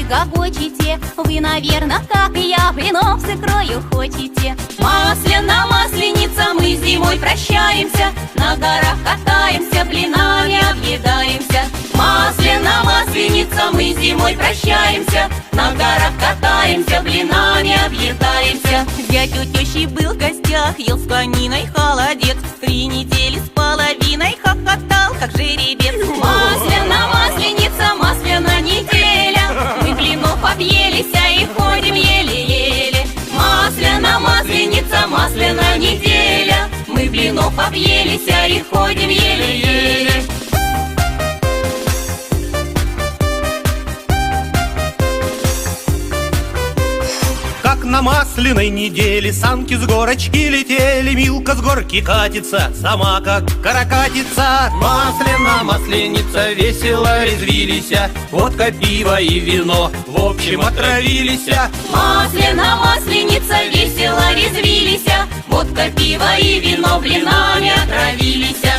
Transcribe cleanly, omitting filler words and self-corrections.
гогочите. Вы, наверное, как и я, блинов с икрою хотите. Масляна, масленица, мы зимой прощаемся, на горах катаемся, блинами объедаемся. Масляна, масленица, мы зимой прощаемся, на горах катаемся, блинами объедаемся. Зять у тещи был в гостях, ел с кониной холодец, 3 недели с половиной хохотал, как жеребец. Масляна, масленица, масляна неделя, мы блинов объелися и ходим еле-еле. Масляна, масленица, масляна неделя, мы блинов объелися и ходим еле-еле. Как на масляной неделе санки с горочки летели, Милка с горки катится, сама как каракатица. Масляна, масленица, весело резвилися, водка, пиво и вино, в общем отравилися. Масляна, масленица, весело резвилися, водка, пиво и вино, блинами отравилися.